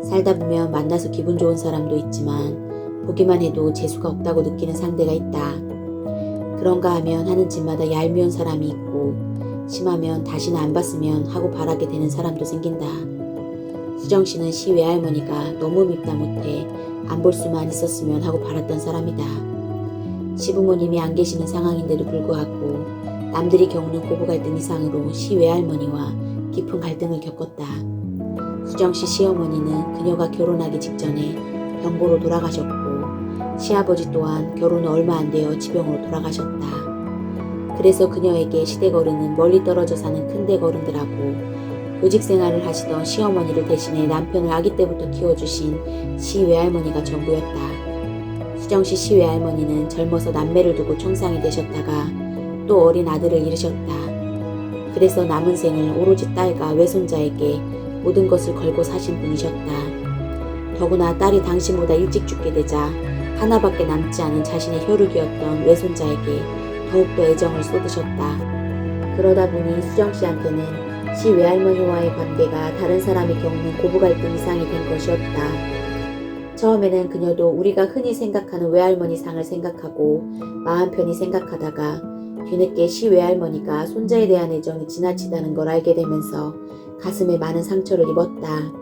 살다 보면 만나서 기분 좋은 사람도 있지만 보기만 해도 재수가 없다고 느끼는 상대가 있다. 그런가 하면 하는 짓마다 얄미운 사람이 있고 심하면 다시는 안 봤으면 하고 바라게 되는 사람도 생긴다. 수정씨는 시 외할머니가 너무 밉다 못해 안 볼 수만 있었으면 하고 바랐던 사람이다. 시부모님이 안 계시는 상황인데도 불구하고 남들이 겪는 고부 갈등 이상으로 시 외할머니와 깊은 갈등을 겪었다. 수정씨 시어머니는 그녀가 결혼하기 직전에 병고로 돌아가셨고 시아버지 또한 결혼 후 얼마 안 되어 지병으로 돌아가셨다. 그래서 그녀에게 시댁어른은 멀리 떨어져 사는 큰댁어른들하고 교직 생활을 하시던 시어머니를 대신해 남편을 아기 때부터 키워주신 시 외할머니가 전부였다. 수정씨 시 외할머니는 젊어서 남매를 두고 청상이 되셨다가 또 어린 아들을 잃으셨다. 그래서 남은 생을 오로지 딸과 외손자에게 모든 것을 걸고 사신 분이셨다. 더구나 딸이 당신보다 일찍 죽게 되자 하나밖에 남지 않은 자신의 혈육이었던 외손자에게 더욱더 애정을 쏟으셨다. 그러다 보니 수정씨한테는 시 외할머니와의 관계가 다른 사람이 겪는 고부 갈등 이상이 된 것이었다. 처음에는 그녀도 우리가 흔히 생각하는 외할머니 상을 생각하고 마음 편히 생각하다가 뒤늦게 시 외할머니가 손자에 대한 애정이 지나치다는 걸 알게 되면서 가슴에 많은 상처를 입었다.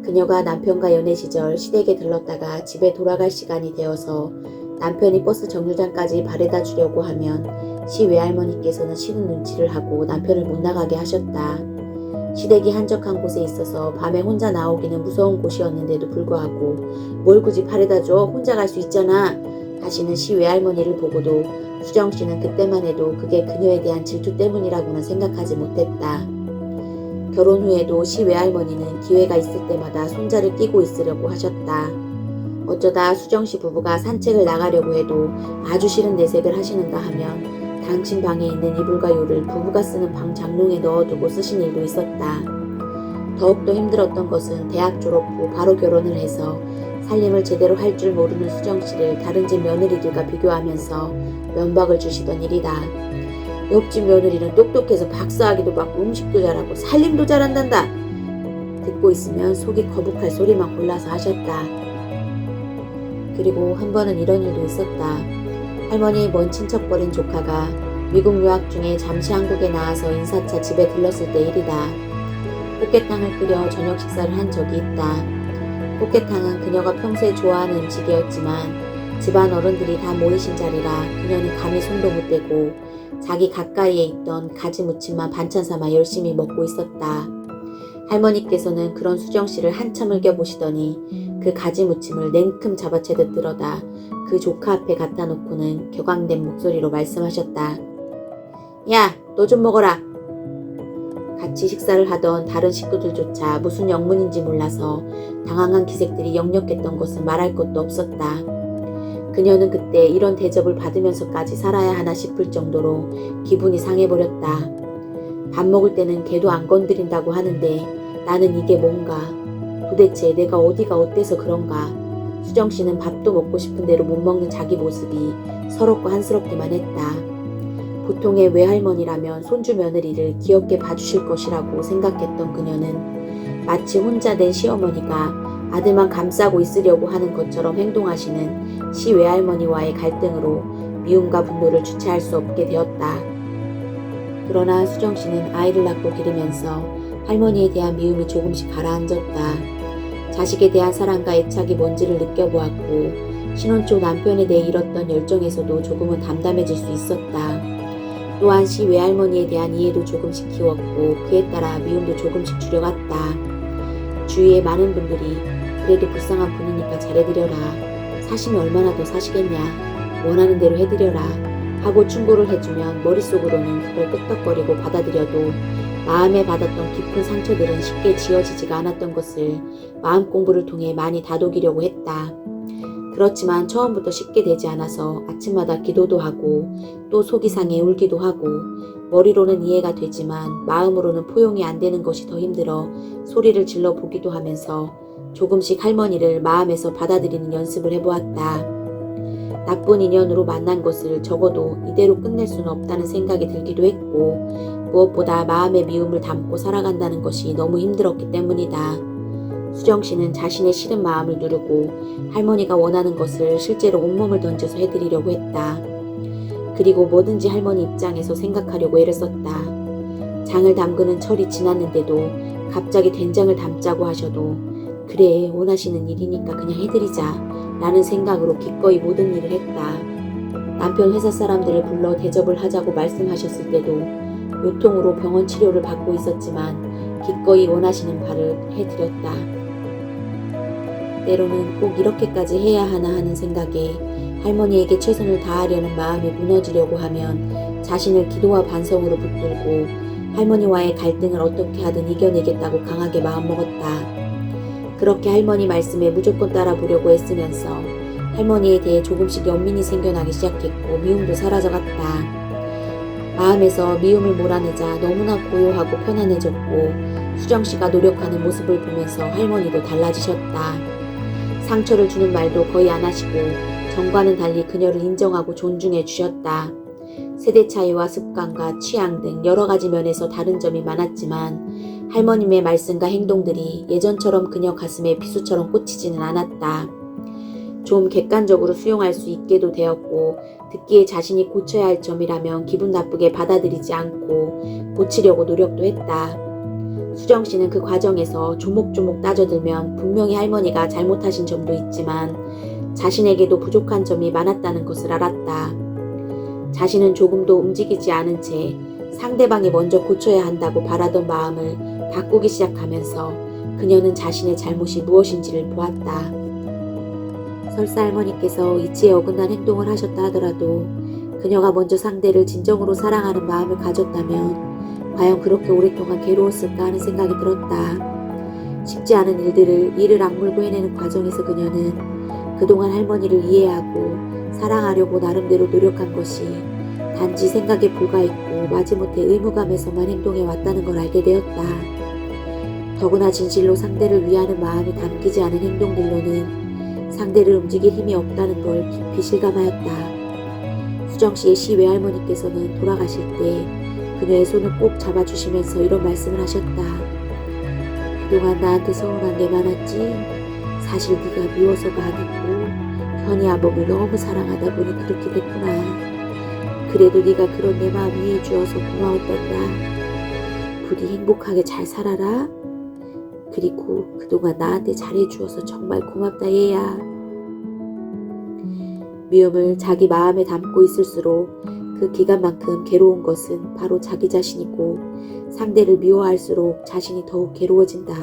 그녀가 남편과 연애 시절 시댁에 들렀다가 집에 돌아갈 시간이 되어서 남편이 버스 정류장까지 바래다 주려고 하면 시 외할머니께서는 쉬는 눈치를 하고 남편을 못 나가게 하셨다. 시댁이 한적한 곳에 있어서 밤에 혼자 나오기는 무서운 곳이었는데도 불구하고 뭘 굳이 바래다 줘? 혼자 갈 수 있잖아 하시는 시 외할머니를 보고도 수정씨는 그때만 해도 그게 그녀에 대한 질투 때문이라고는 생각하지 못했다. 결혼 후에도 시 외할머니는 기회가 있을 때마다 손자를 끼고 있으려고 하셨다. 어쩌다 수정씨 부부가 산책을 나가려고 해도 아주 싫은 내색을 하시는가 하면 당신 방에 있는 이불과 요를 부부가 쓰는 방 장롱에 넣어두고 쓰신 일도 있었다. 더욱더 힘들었던 것은 대학 졸업 후 바로 결혼을 해서 살림을 제대로 할 줄 모르는 수정씨를 다른 집 며느리들과 비교하면서 면박을 주시던 일이다. 옆집 며느리는 똑똑해서 박사학위도 받고 음식도 잘하고 살림도 잘한단다. 듣고 있으면 속이 거북할 소리만 골라서 하셨다. 그리고 한 번은 이런 일도 있었다. 할머니의 먼 친척버린 조카가 미국 유학 중에 잠시 한국에 나와서 인사차 집에 들렀을 때 일이다. 꽃게탕을 끓여 저녁 식사를 한 적이 있다. 꽃게탕은 그녀가 평소에 좋아하는 음식이었지만 집안 어른들이 다 모이신 자리라 그녀는 감히 손도 못 대고 자기 가까이에 있던 가지 무침만 반찬 삼아 열심히 먹고 있었다. 할머니께서는 그런 수정씨를 한참을 껴보시더니 그 가지 무침을 냉큼 잡아채듯 들어다 그 조카 앞에 갖다 놓고는 격앙된 목소리로 말씀하셨다. 야, 너 좀 먹어라. 같이 식사를 하던 다른 식구들조차 무슨 영문인지 몰라서 당황한 기색들이 역력했던 것은 말할 것도 없었다. 그녀는 그때 이런 대접을 받으면서까지 살아야 하나 싶을 정도로 기분이 상해버렸다. 밥 먹을 때는 걔도 안 건드린다고 하는데 나는 이게 뭔가, 도대체 내가 어디가 어때서 그런가. 수정씨는 밥도 먹고 싶은 대로 못 먹는 자기 모습이 서럽고 한스럽기만 했다. 보통의 외할머니라면 손주 며느리를 귀엽게 봐주실 것이라고 생각했던 그녀는 마치 혼자 된 시어머니가 아들만 감싸고 있으려고 하는 것처럼 행동하시는 시 외할머니와의 갈등으로 미움과 분노를 주체할 수 없게 되었다. 그러나 수정씨는 아이를 낳고 기르면서 할머니에 대한 미움이 조금씩 가라앉았다. 자식에 대한 사랑과 애착이 뭔지를 느껴보았고 신혼 초 남편에 대해 잃었던 열정에서도 조금은 담담해질 수 있었다. 또한 시 외할머니에 대한 이해도 조금씩 키웠고 그에 따라 미움도 조금씩 줄여갔다. 주위의 많은 분들이 그래도 불쌍한 분이니까 잘해드려라. 사시면 얼마나 더 사시겠냐. 원하는 대로 해드려라. 하고 충고를 해주면 머릿속으로는 그걸 끄떡거리고 받아들여도 마음에 받았던 깊은 상처들은 쉽게 지워지지가 않았던 것을 마음 공부를 통해 많이 다독이려고 했다. 그렇지만 처음부터 쉽게 되지 않아서 아침마다 기도도 하고 또 속이 상해 울기도 하고 머리로는 이해가 되지만 마음으로는 포용이 안 되는 것이 더 힘들어 소리를 질러 보기도 하면서 조금씩 할머니를 마음에서 받아들이는 연습을 해보았다. 나쁜 인연으로 만난 것을 적어도 이대로 끝낼 수는 없다는 생각이 들기도 했고, 무엇보다 마음의 미움을 담고 살아간다는 것이 너무 힘들었기 때문이다. 수정씨는 자신의 싫은 마음을 누르고 할머니가 원하는 것을 실제로 온몸을 던져서 해드리려고 했다. 그리고 뭐든지 할머니 입장에서 생각하려고 애를 썼다. 장을 담그는 철이 지났는데도 갑자기 된장을 담자고 하셔도 그래, 원하시는 일이니까 그냥 해드리자 라는 생각으로 기꺼이 모든 일을 했다. 남편 회사 사람들을 불러 대접을 하자고 말씀하셨을 때도 요통으로 병원 치료를 받고 있었지만 기꺼이 원하시는 바를 해드렸다. 때로는 꼭 이렇게까지 해야 하나 하는 생각에 할머니에게 최선을 다하려는 마음이 무너지려고 하면 자신을 기도와 반성으로 붙들고 할머니와의 갈등을 어떻게 하든 이겨내겠다고 강하게 마음먹었다. 그렇게 할머니 말씀에 무조건 따라보려고 애쓰면서 할머니에 대해 조금씩 연민이 생겨나기 시작했고 미움도 사라져갔다. 마음에서 미움을 몰아내자 너무나 고요하고 편안해졌고 수정씨가 노력하는 모습을 보면서 할머니도 달라지셨다. 상처를 주는 말도 거의 안 하시고 전과는 달리 그녀를 인정하고 존중해 주셨다. 세대 차이와 습관과 취향 등 여러 가지 면에서 다른 점이 많았지만 할머님의 말씀과 행동들이 예전처럼 그녀 가슴에 비수처럼 꽂히지는 않았다. 좀 객관적으로 수용할 수 있게도 되었고 듣기에 자신이 고쳐야 할 점이라면 기분 나쁘게 받아들이지 않고 고치려고 노력도 했다. 수정씨는 그 과정에서 조목조목 따져들면 분명히 할머니가 잘못하신 점도 있지만 자신에게도 부족한 점이 많았다는 것을 알았다. 자신은 조금도 움직이지 않은 채 상대방이 먼저 고쳐야 한다고 바라던 마음을 바꾸기 시작하면서 그녀는 자신의 잘못이 무엇인지를 보았다. 설사 할머니께서 이치에 어긋난 행동을 하셨다 하더라도 그녀가 먼저 상대를 진정으로 사랑하는 마음을 가졌다면 과연 그렇게 오랫동안 괴로웠을까 하는 생각이 들었다. 쉽지 않은 일들을 이를 악물고 해내는 과정에서 그녀는 그동안 할머니를 이해하고 사랑하려고 나름대로 노력한 것이 단지 생각에 불과했고 마지못해 의무감에서만 행동해 왔다는 걸 알게 되었다. 더구나 진실로 상대를 위하는 마음이 담기지 않은 행동들로는 상대를 움직일 힘이 없다는 걸 깊이 실감하였다. 수정씨의 시외할머니께서는 돌아가실 때 그녀의 손을 꼭 잡아주시면서 이런 말씀을 하셨다. 그동안 나한테 서운한 게 많았지? 사실 네가 미워서가 아니고 현이 아범을 너무 사랑하다 보니 그렇게 됐구나. 그래도 네가 그런 내 마음 이해해 주어서 고마웠단다. 부디 행복하게 잘 살아라. 그리고 그동안 나한테 잘해 주어서 정말 고맙다 얘야. 미움을 자기 마음에 담고 있을수록 그 기간만큼 괴로운 것은 바로 자기 자신이고 상대를 미워할수록 자신이 더욱 괴로워진다.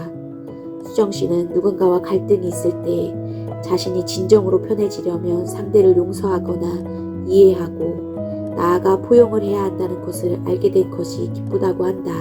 수정씨는 누군가와 갈등이 있을 때 자신이 진정으로 편해지려면 상대를 용서하거나 이해하고 나아가 포용을 해야 한다는 것을 알게 된 것이 기쁘다고 한다.